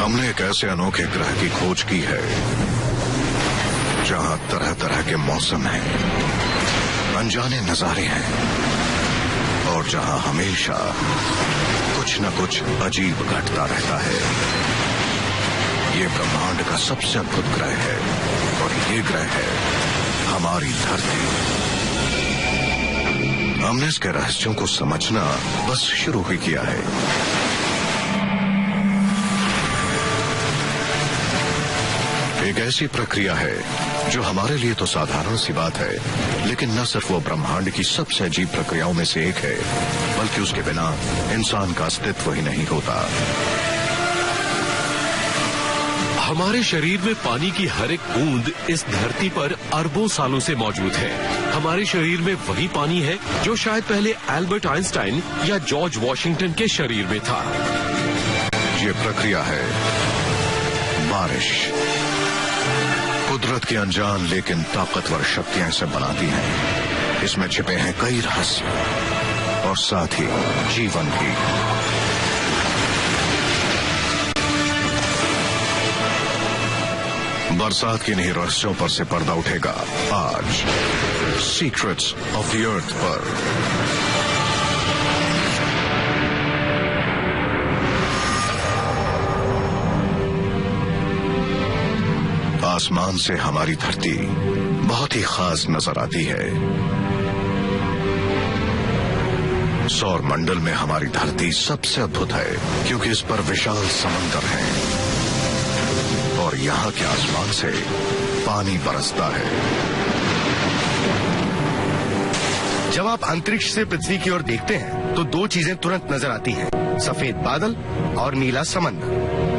हमने एक ऐसे अनोखे ग्रह की खोज की है जहां तरह तरह के मौसम हैं, अनजाने नजारे हैं और जहां हमेशा कुछ न कुछ अजीब घटता रहता है। ये ब्रह्मांड का सबसे अद्भुत ग्रह है और ये ग्रह है हमारी धरती। हमने इसके रहस्यों को समझना बस शुरू ही किया है। एक ऐसी प्रक्रिया है जो हमारे लिए तो साधारण सी बात है, लेकिन न सिर्फ वो ब्रह्मांड की सबसे अजीब प्रक्रियाओं में से एक है, बल्कि उसके बिना इंसान का अस्तित्व ही नहीं होता। हमारे शरीर में पानी की हर एक बूंद इस धरती पर अरबों सालों से मौजूद है। हमारे शरीर में वही पानी है जो शायद पहले एल्बर्ट आइंस्टाइन या जॉर्ज वॉशिंगटन के शरीर में था। ये प्रक्रिया है बारिश। कुदरत की अनजान लेकिन ताकतवर शक्तियां इसे बनाती हैं। इसमें छिपे हैं कई रहस्य और साथ ही जीवन भी। बरसात की इन्हीं रहस्यों पर से पर्दा उठेगा आज सीक्रेट्स ऑफ द अर्थ पर। आसमान से हमारी धरती बहुत ही खास नजर आती है। सौर मंडल में हमारी धरती सबसे अद्भुत है क्योंकि इस पर विशाल समंदर है और यहाँ के आसमान से पानी बरसता है। जब आप अंतरिक्ष से पृथ्वी की ओर देखते हैं तो दो चीजें तुरंत नजर आती हैं, सफेद बादल और नीला समंदर।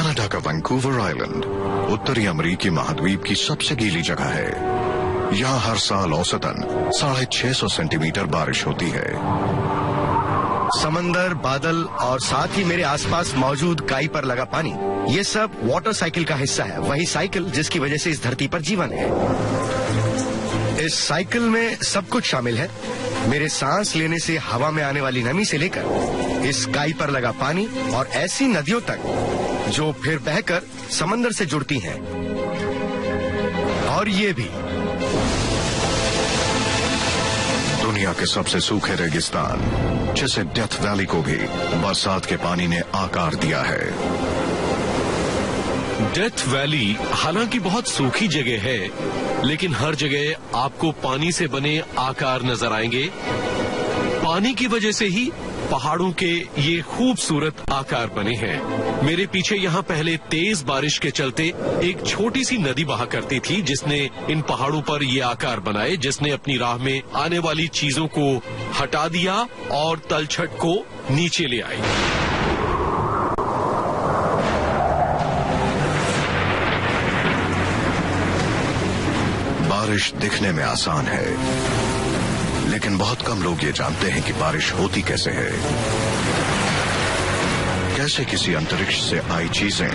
कनाडा का वैंकूवर आइलैंड उत्तरी अमेरिकी महाद्वीप की सबसे गीली जगह है। यहाँ हर साल औसतन 650 सेंटीमीटर बारिश होती है। समंदर, बादल और साथ ही मेरे आसपास मौजूद काई पर लगा पानी, ये सब वाटर साइकिल का हिस्सा है। वही साइकिल जिसकी वजह से इस धरती पर जीवन है। इस साइकिल में सब कुछ शामिल है, मेरे सांस लेने से हवा में आने वाली नमी से लेकर इस काई पर लगा पानी और ऐसी नदियों तक जो फिर बहकर समंदर से जुड़ती हैं। और ये भी दुनिया के सबसे सूखे रेगिस्तान जिसे डेथ वैली को भी बरसात के पानी ने आकार दिया है। डेथ वैली हालांकि बहुत सूखी जगह है, लेकिन हर जगह आपको पानी से बने आकार नजर आएंगे। पानी की वजह से ही पहाड़ों के ये खूबसूरत आकार बने हैं। मेरे पीछे यहाँ पहले तेज बारिश के चलते एक छोटी सी नदी बहा करती थी जिसने इन पहाड़ों पर ये आकार बनाए, जिसने अपनी राह में आने वाली चीजों को हटा दिया और तलछट को नीचे ले आई। बारिश दिखने में आसान है, लेकिन बहुत कम लोग ये जानते हैं कि बारिश होती कैसे है। कैसे किसी अंतरिक्ष से आई चीजें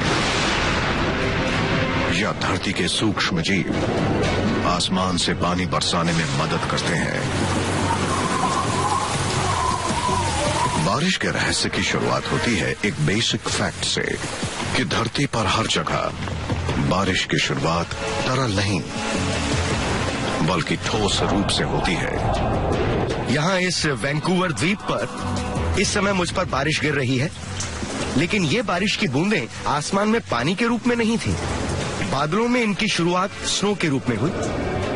या धरती के सूक्ष्म जीव आसमान से पानी बरसाने में मदद करते हैं। बारिश के रहस्य की शुरुआत होती है एक बेसिक फैक्ट से कि धरती पर हर जगह बारिश की शुरुआत तरल नहीं बल्कि ठोस रूप से होती है। यहाँ इस वैंकूवर द्वीप पर इस समय मुझ पर बारिश गिर रही है, लेकिन ये बारिश की बूंदें आसमान में पानी के रूप में नहीं थी। बादलों में इनकी शुरुआत स्नो के रूप में हुई,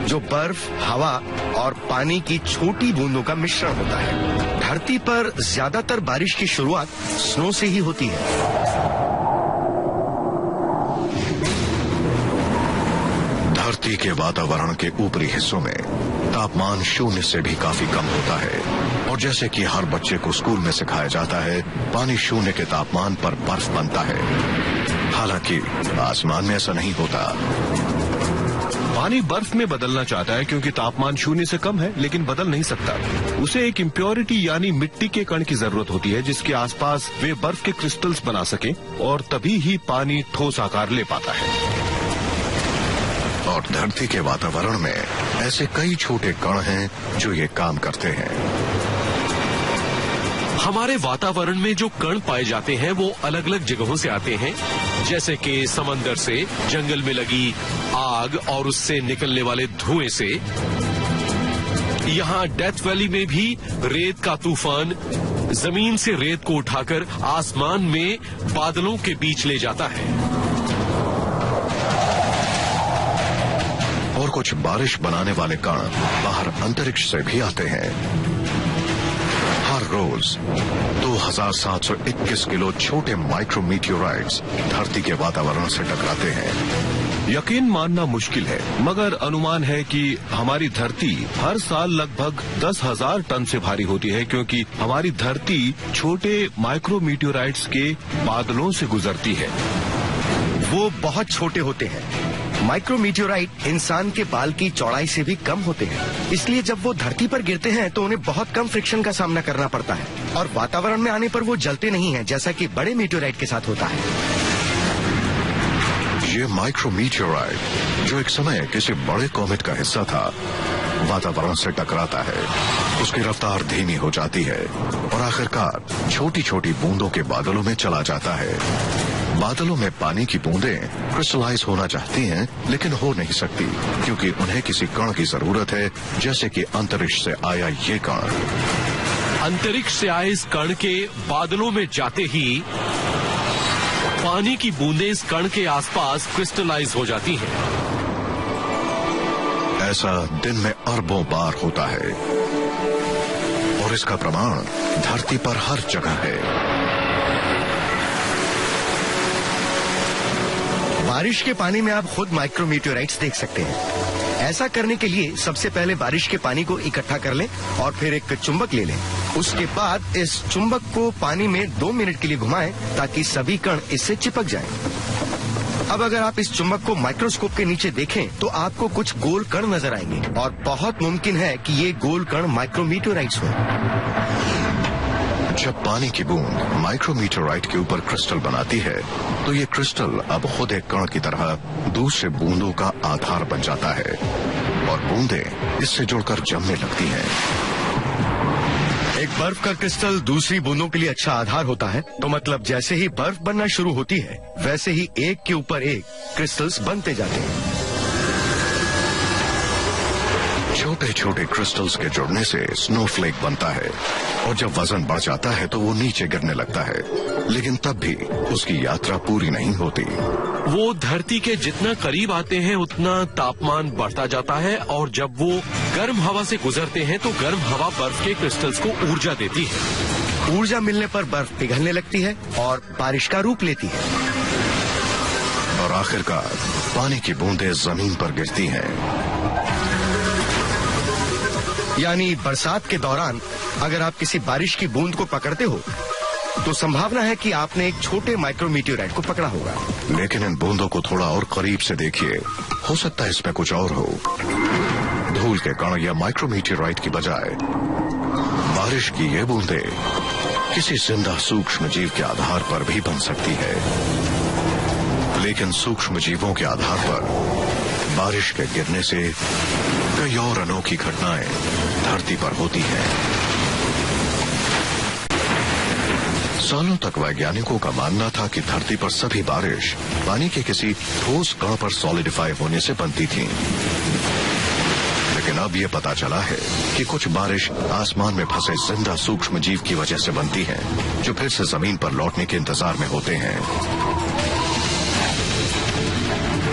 जो बर्फ, हवा और पानी की छोटी बूंदों का मिश्रण होता है। धरती पर ज्यादातर बारिश की शुरुआत स्नो से ही होती है। धरती के वातावरण के ऊपरी हिस्सों में तापमान 0 से भी काफी कम होता है और जैसे कि हर बच्चे को स्कूल में सिखाया जाता है, पानी 0 के तापमान पर बर्फ बनता है। हालांकि आसमान में ऐसा नहीं होता। पानी बर्फ में बदलना चाहता है क्योंकि तापमान 0 से कम है, लेकिन बदल नहीं सकता। उसे एक इम्प्योरिटी यानी मिट्टी के कण की जरूरत होती है जिसके आसपास वे बर्फ के क्रिस्टल्स बना सके और तभी ही पानी ठोस आकार ले पाता है। और धरती के वातावरण में ऐसे कई छोटे कण हैं जो ये काम करते हैं। हमारे वातावरण में जो कण पाए जाते हैं वो अलग अलग जगहों से आते हैं, जैसे कि समंदर से, जंगल में लगी आग और उससे निकलने वाले धुएं से। यहाँ डेथ वैली में भी रेत का तूफान जमीन से रेत को उठाकर आसमान में बादलों के बीच ले जाता है। और कुछ बारिश बनाने वाले कण बाहर अंतरिक्ष से भी आते हैं। हर रोज 2721 किलो छोटे माइक्रोमीटियोराइट्स धरती के वातावरण से टकराते हैं। यकीन मानना मुश्किल है, मगर अनुमान है कि हमारी धरती हर साल लगभग 10,000 टन से भारी होती है, क्योंकि हमारी धरती छोटे माइक्रोमीटियोराइट्स के बादलों से गुजरती है। वो बहुत छोटे होते हैं। माइक्रोमीटियोराइट इंसान के बाल की चौड़ाई से भी कम होते हैं, इसलिए जब वो धरती पर गिरते हैं तो उन्हें बहुत कम फ्रिक्शन का सामना करना पड़ता है और वातावरण में आने पर वो जलते नहीं हैं, जैसा कि बड़े मीटियोराइट के साथ होता है। ये माइक्रोमीटियोराइट, जो एक समय किसी बड़े कॉमेट का हिस्सा था, वातावरण से टकराता है। उसकी रफ्तार धीमी हो जाती है और आखिरकार छोटी छोटी बूंदों के बादलों में चला जाता है। बादलों में पानी की बूंदें क्रिस्टलाइज होना चाहती हैं, लेकिन हो नहीं सकती, क्योंकि उन्हें किसी कण की जरूरत है, जैसे कि अंतरिक्ष से आया ये कण। अंतरिक्ष से आए इस कण के बादलों में जाते ही पानी की बूंदें इस कण के आसपास क्रिस्टलाइज हो जाती हैं। ऐसा दिन में अरबों बार होता है और इसका प्रमाण धरती पर हर जगह है। बारिश के पानी में आप खुद माइक्रोमीटियोराइट्स देख सकते हैं। ऐसा करने के लिए सबसे पहले बारिश के पानी को इकट्ठा कर लें और फिर एक चुंबक ले लें। उसके बाद इस चुंबक को पानी में 2 मिनट के लिए घुमाएं ताकि सभी कण इससे चिपक जाएं। अब अगर आप इस चुंबक को माइक्रोस्कोप के नीचे देखें तो आपको कुछ गोल कण नजर आएंगे और बहुत मुमकिन है कि ये गोल कण माइक्रोमीटियोराइट्स हों। जब पानी की बूंद माइक्रोमीटियोराइट के ऊपर क्रिस्टल बनाती है तो ये क्रिस्टल अब खुद एक कण की तरह दूसरे बूंदों का आधार बन जाता है और बूंदें इससे जुड़कर जमने लगती हैं। एक बर्फ का क्रिस्टल दूसरी बूंदों के लिए अच्छा आधार होता है, तो मतलब जैसे ही बर्फ बनना शुरू होती है वैसे ही एक के ऊपर एक क्रिस्टल्स बनते जाते हैं। छोटे छोटे क्रिस्टल्स के जुड़ने से स्नोफ्लेक बनता है और जब वजन बढ़ जाता है तो वो नीचे गिरने लगता है, लेकिन तब भी उसकी यात्रा पूरी नहीं होती। वो धरती के जितना करीब आते हैं उतना तापमान बढ़ता जाता है और जब वो गर्म हवा से गुजरते हैं तो गर्म हवा बर्फ के क्रिस्टल्स को ऊर्जा देती है। ऊर्जा मिलने पर बर्फ पिघलने लगती है और बारिश का रूप लेती है और आखिरकार पानी की बूंदें जमीन पर गिरती हैं। यानी बरसात के दौरान अगर आप किसी बारिश की बूंद को पकड़ते हो तो संभावना है कि आपने एक छोटे माइक्रोमीटियोराइट को पकड़ा होगा। लेकिन इन बूंदों को थोड़ा और करीब से देखिए, हो सकता है इसमें कुछ और हो। धूल के कण या माइक्रोमीटियोराइट की बजाय बारिश की ये बूंदें किसी जिंदा सूक्ष्म जीव के आधार पर भी बन सकती है, लेकिन सूक्ष्म जीवों के आधार पर बारिश के गिरने से कई और अनोखी घटनाएं धरती पर होती हैं। सालों तक वैज्ञानिकों का मानना था कि धरती पर सभी बारिश पानी के किसी ठोस कण पर सॉलिडिफाई होने से बनती थी, लेकिन अब ये पता चला है कि कुछ बारिश आसमान में फंसे जिंदा सूक्ष्म जीव की वजह से बनती है, जो फिर से जमीन पर लौटने के इंतजार में होते हैं।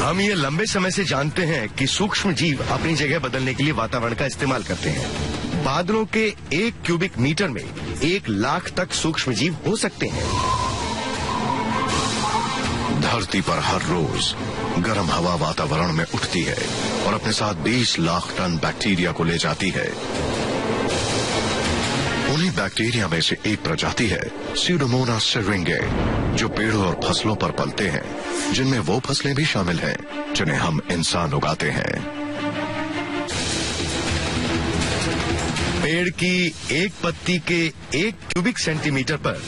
हम ये लंबे समय से जानते हैं कि सूक्ष्म जीव अपनी जगह बदलने के लिए वातावरण का इस्तेमाल करते हैं। बादलों के 1 क्यूबिक मीटर में 1 लाख तक सूक्ष्म जीव हो सकते हैं। धरती पर हर रोज गर्म हवा वातावरण में उठती है और अपने साथ 20 लाख टन बैक्टीरिया को ले जाती है। उन्हीं बैक्टीरिया में से एक प्रजाति है स्यूडोमोनास सिरिंगे, जो पेड़ों और फसलों पर पलते हैं, जिनमें वो फसलें भी शामिल हैं जिन्हें हम इंसान उगाते हैं। पेड़ की एक पत्ती के 1 क्यूबिक सेंटीमीटर पर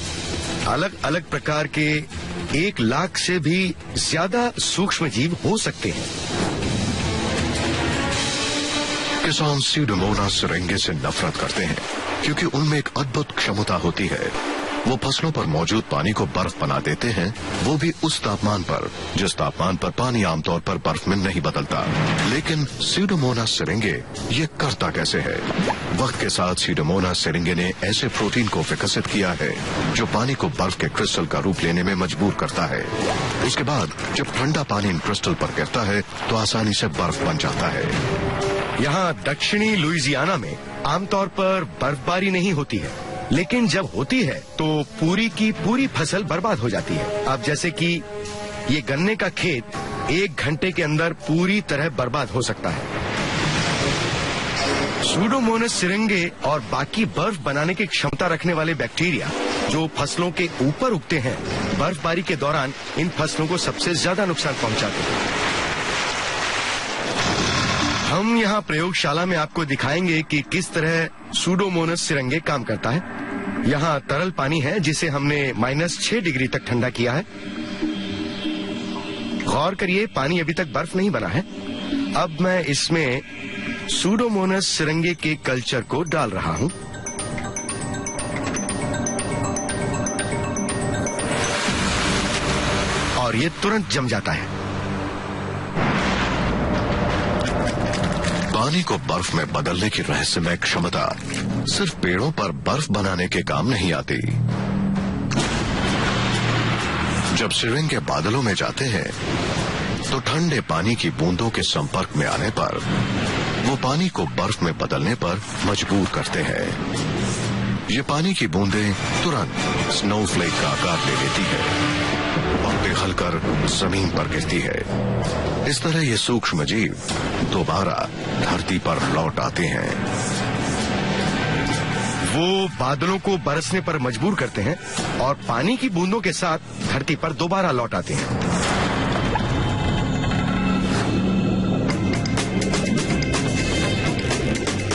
अलग अलग प्रकार के 1 लाख से भी ज्यादा सूक्ष्म जीव हो सकते हैं। किसान सीडोमोनास सिरिंगे से नफरत करते हैं क्योंकि उनमें एक अद्भुत क्षमता होती है। वो फसलों पर मौजूद पानी को बर्फ बना देते हैं, वो भी उस तापमान पर जिस तापमान पर पानी आमतौर पर बर्फ में नहीं बदलता। लेकिन सीडोमोनास सिरिंगे ये करता कैसे है? वक्त के साथ सीडोमोनास सिरिंगे ने ऐसे प्रोटीन को विकसित किया है जो पानी को बर्फ के क्रिस्टल का रूप लेने में मजबूर करता है। उसके बाद जब ठंडा पानी इन क्रिस्टल पर गिरता है तो आसानी से बर्फ बन जाता है। यहाँ दक्षिणी लुइजियाना में आमतौर पर बर्फबारी नहीं होती है, लेकिन जब होती है तो पूरी की पूरी फसल बर्बाद हो जाती है। अब जैसे कि ये गन्ने का खेत 1 घंटे के अंदर पूरी तरह बर्बाद हो सकता है। सूडोमोनास सिरिंगे और बाकी बर्फ बनाने की क्षमता रखने वाले बैक्टीरिया जो फसलों के ऊपर उगते हैं, बर्फबारी के दौरान इन फसलों को सबसे ज्यादा नुकसान पहुंचाते हैं। हम यहाँ प्रयोगशाला में आपको दिखाएंगे कि किस तरह सूडोमोनास सिरिंगे काम करता है। यहाँ तरल पानी है जिसे हमने -6 डिग्री तक ठंडा किया है। गौर करिए, पानी अभी तक बर्फ नहीं बना है। अब मैं इसमें सूडोमोनास सिरिंगे के कल्चर को डाल रहा हूँ। और ये तुरंत जम जाता है। पानी को बर्फ में बदलने की रहस्यमय क्षमता सिर्फ पेड़ों पर बर्फ बनाने के काम नहीं आती। जब सिरिंगे बादलों में जाते हैं तो ठंडे पानी की बूंदों के संपर्क में आने पर वो पानी को बर्फ में बदलने पर मजबूर करते हैं। ये पानी की बूंदें तुरंत स्नोफ्लेक का आकार ले लेती है और पिघलकर जमीन पर गिरती है। इस तरह ये सूक्ष्म जीव दोबारा धरती पर लौट आते हैं। वो बादलों को बरसने पर मजबूर करते हैं और पानी की बूंदों के साथ धरती पर दोबारा लौट आते हैं।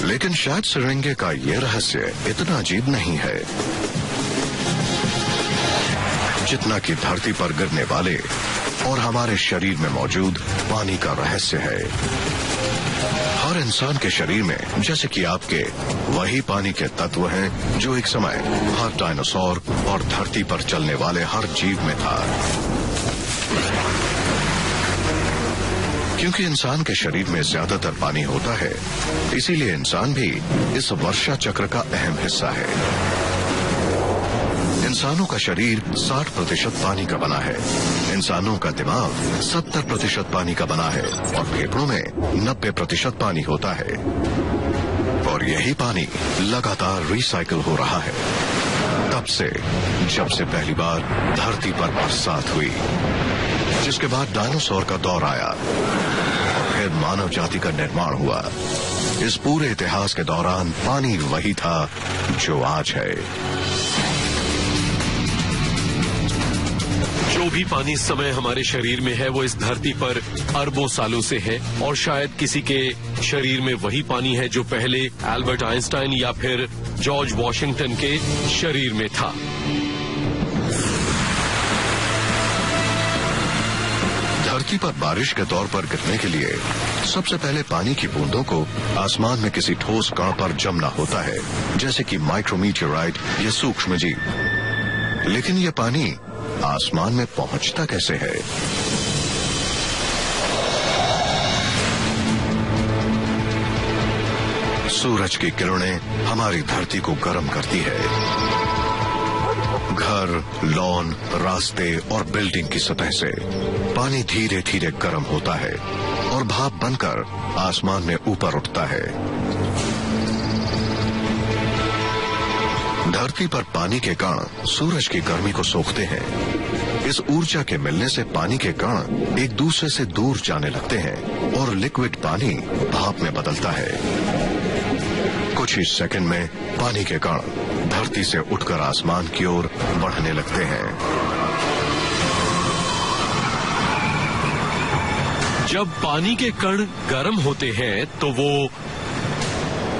लेकिन शायद सिरिंगे का ये रहस्य इतना अजीब नहीं है जितना कि धरती पर गिरने वाले और हमारे शरीर में मौजूद पानी का रहस्य है। हर इंसान के शरीर में जैसे कि आपके वही पानी के तत्व हैं जो एक समय हर डायनासोर और धरती पर चलने वाले हर जीव में था। क्योंकि इंसान के शरीर में ज्यादातर पानी होता है, इसीलिए इंसान भी इस वर्षा चक्र का अहम हिस्सा है। इंसानों का शरीर 60% पानी का बना है, इंसानों का दिमाग 70% पानी का बना है और फेफड़ों में 90% पानी होता है। और यही पानी लगातार रिसाइकिल हो रहा है तब से जब से पहली बार धरती पर बरसात हुई, जिसके बाद डायनासोर का दौर आया और फिर मानव जाति का निर्माण हुआ। इस पूरे इतिहास के दौरान पानी वही था जो आज है। जो भी पानी इस समय हमारे शरीर में है वो इस धरती पर अरबों सालों से है और शायद किसी के शरीर में वही पानी है जो पहले एल्बर्ट आइंस्टाइन या फिर जॉर्ज वॉशिंगटन के शरीर में था। धरती पर बारिश के तौर पर गिरने के लिए सबसे पहले पानी की बूंदों को आसमान में किसी ठोस कण पर जमना होता है, जैसे कि माइक्रोमीटियोराइट या सूक्ष्म जीव। लेकिन यह पानी आसमान में पहुंचता कैसे है? सूरज की किरणें हमारी धरती को गर्म करती है। घर, लॉन, रास्ते और बिल्डिंग की सतह से पानी धीरे धीरे गर्म होता है और भाप बनकर आसमान में ऊपर उठता है। धरती पर पानी के कण सूरज की गर्मी को सोखते हैं। इस ऊर्जा के मिलने से पानी के कण एक दूसरे से दूर जाने लगते हैं और लिक्विड पानी भाप में बदलता है। कुछ ही सेकंड में पानी के कण धरती से उठकर आसमान की ओर बढ़ने लगते हैं। जब पानी के कण गर्म होते हैं तो वो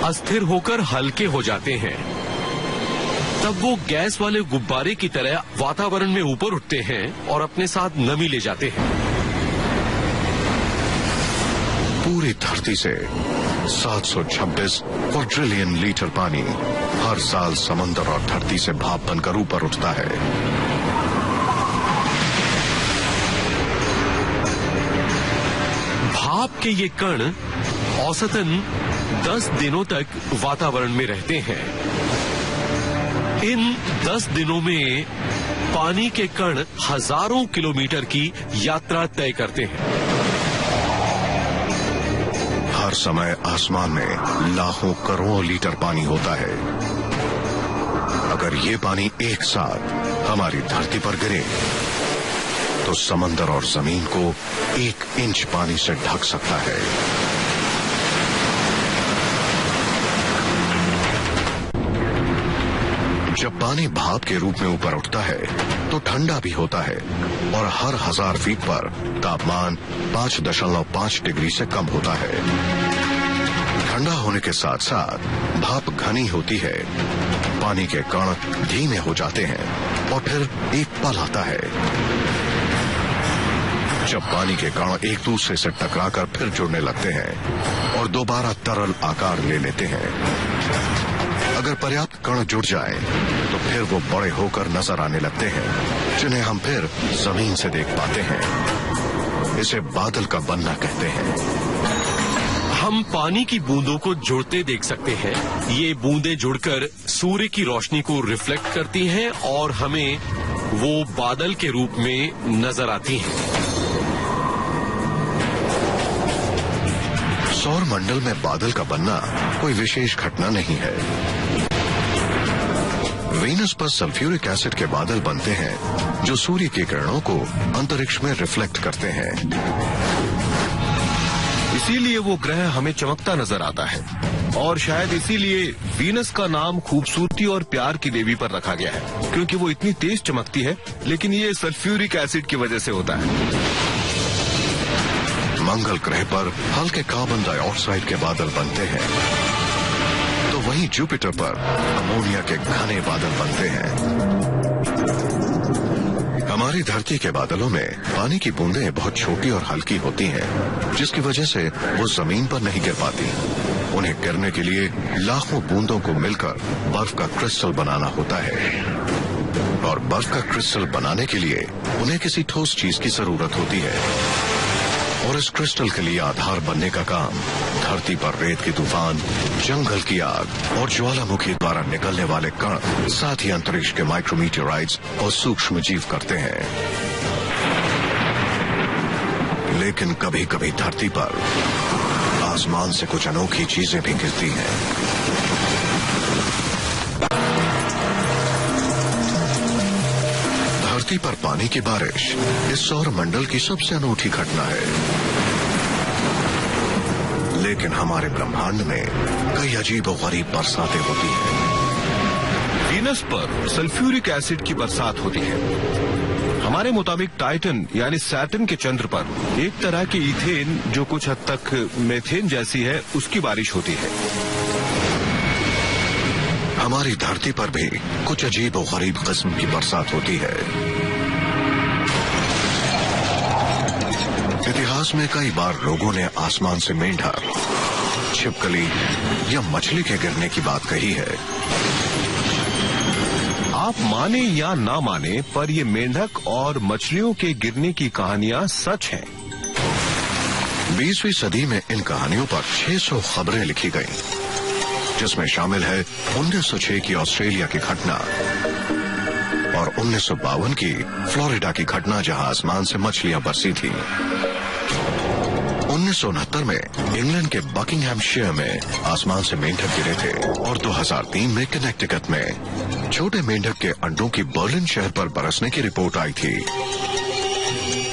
अस्थिर होकर हल्के हो जाते हैं। तब वो गैस वाले गुब्बारे की तरह वातावरण में ऊपर उठते हैं और अपने साथ नमी ले जाते हैं। पूरी धरती से 726 क्वाड्रिलियन लीटर पानी हर साल समंदर और धरती से भाप बनकर ऊपर उठता है। भाप के ये कण औसतन 10 दिनों तक वातावरण में रहते हैं। इन 10 दिनों में पानी के कण हजारों किलोमीटर की यात्रा तय करते हैं। हर समय आसमान में लाखों करोड़ों लीटर पानी होता है। अगर ये पानी एक साथ हमारी धरती पर गिरे तो समंदर और जमीन को 1 इंच पानी से ढक सकता है। जब पानी भाप के रूप में ऊपर उठता है तो ठंडा भी होता है और हर 1000 फीट पर तापमान 5.5 डिग्री से कम होता है। ठंडा होने के साथ साथ भाप घनी होती है, पानी के कण धीमे हो जाते हैं और फिर एक पल आता है जब पानी के कण एक दूसरे से टकराकर फिर जुड़ने लगते हैं और दोबारा तरल आकार ले लेते हैं। अगर पर्याप्त कण जुड़ जाएं, तो फिर वो बड़े होकर नजर आने लगते हैं, जिन्हें हम फिर जमीन से देख पाते हैं। इसे बादल का बनना कहते हैं। हम पानी की बूंदों को जुड़ते देख सकते हैं। ये बूंदें जुड़कर सूर्य की रोशनी को रिफ्लेक्ट करती हैं और हमें वो बादल के रूप में नजर आती हैं। सौर मंडल में बादल का बनना कोई विशेष घटना नहीं है। वीनस पर सल्फ्यूरिक एसिड के बादल बनते हैं जो सूर्य की किरणों को अंतरिक्ष में रिफ्लेक्ट करते हैं। इसीलिए वो ग्रह हमें चमकता नजर आता है और शायद इसीलिए वीनस का नाम खूबसूरती और प्यार की देवी पर रखा गया है, क्योंकि वो इतनी तेज चमकती है, लेकिन ये सल्फ्यूरिक एसिड की वजह से होता है। मंगल ग्रह पर हल्के कार्बन डाइऑक्साइड के बादल बनते हैं, तो वहीं जुपिटर पर अमोनिया के घने बादल बनते हैं। हमारी धरती के बादलों में पानी की बूंदें बहुत छोटी और हल्की होती हैं, जिसकी वजह से वो जमीन पर नहीं गिर पाती। उन्हें गिरने के लिए लाखों बूंदों को मिलकर बर्फ का क्रिस्टल बनाना होता है, और बर्फ का क्रिस्टल बनाने के लिए उन्हें किसी ठोस चीज की जरूरत होती है, और इस क्रिस्टल के लिए आधार बनने का काम धरती पर रेत की तूफान, जंगल की आग और ज्वालामुखी द्वारा निकलने वाले कण, साथ ही अंतरिक्ष के माइक्रोमीटेराइट्स और सूक्ष्म जीव करते हैं। लेकिन कभी कभी धरती पर आसमान से कुछ अनोखी चीजें भी गिरती हैं। धरती पर पानी की बारिश इस सौर मंडल की सबसे अनूठी घटना है। लेकिन हमारे ब्रह्मांड में कई अजीब और गरीब बरसातें होती हैं। वीनस पर सल्फ्यूरिक एसिड की बरसात होती है। हमारे मुताबिक टाइटन यानी सैटर्न के चंद्र पर एक तरह की इथेन, जो कुछ हद तक मेथेन जैसी है, उसकी बारिश होती है। हमारी धरती पर भी कुछ अजीब और गरीब किस्म की बरसात होती है। इतिहास में कई बार लोगों ने आसमान से मेंढक, छिपकली या मछली के गिरने की बात कही है। आप माने या ना माने, पर ये मेंढक और मछलियों के गिरने की कहानियां सच हैं। 20वीं सदी में इन कहानियों पर 600 खबरें लिखी गईं, जिसमें शामिल है 1906 की ऑस्ट्रेलिया की घटना और 1952 की फ्लोरिडा की घटना, जहां आसमान से मछलियां बरसी थी। 1969 में इंग्लैंड के बकिंगहैमशायर में आसमान से मेंढक गिरे थे और 2003 में कनेक्टिकट में छोटे मेंढक के अंडों की बर्लिन शहर पर बरसने की रिपोर्ट आई थी।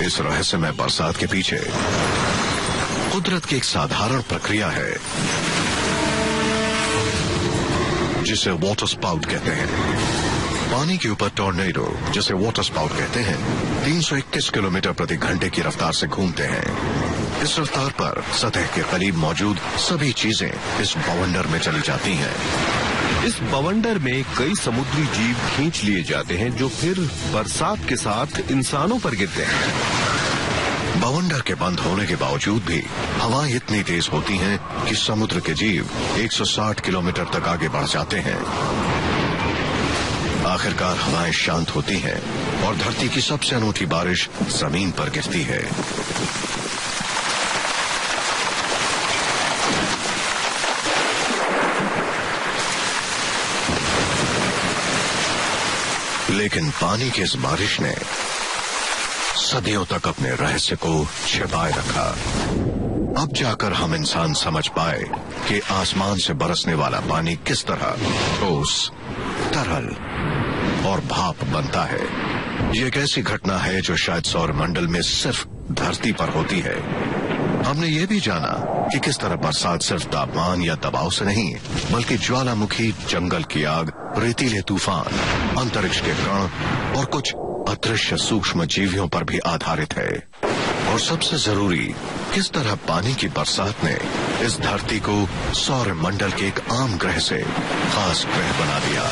इस रहस्यमय बरसात के पीछे कुदरत की एक साधारण प्रक्रिया है जिसे वाटर स्पाउट कहते हैं। पानी के ऊपर टॉर्नेडो, जिसे वाटर स्पाउट कहते हैं, 321 किलोमीटर प्रति घंटे की रफ्तार से घूमते हैं। इस रफ्तार पर सतह के करीब मौजूद सभी चीजें इस बवंडर में चली जाती हैं। इस बवंडर में कई समुद्री जीव खींच लिए जाते हैं, जो फिर बरसात के साथ इंसानों पर गिरते हैं। बवंडर के बंद होने के बावजूद भी हवाएं इतनी तेज होती हैं कि समुद्र के जीव 160 किलोमीटर तक आगे बढ़ जाते हैं। आखिरकार हवाएं शांत होती हैं और धरती की सबसे अनूठी बारिश जमीन पर गिरती है। लेकिन पानी की इस बारिश ने सदियों तक अपने रहस्य को छिपाए रखा। अब जाकर हम इंसान समझ पाए कि आसमान से बरसने वाला पानी किस तरह ठोस, तरल और भाप बनता है। ये एक ऐसी घटना है जो शायद सौरमंडल में सिर्फ धरती पर होती है। हमने ये भी जाना कि किस तरह बरसात सिर्फ तापमान या दबाव से नहीं, बल्कि ज्वालामुखी, जंगल की आग, रेतीले तूफान, अंतरिक्ष के कण और कुछ अदृश्य सूक्ष्म जीवियों पर भी आधारित है। और सबसे जरूरी, किस तरह पानी की बरसात ने इस धरती को सौरमंडल के एक आम ग्रह से खास ग्रह बना दिया।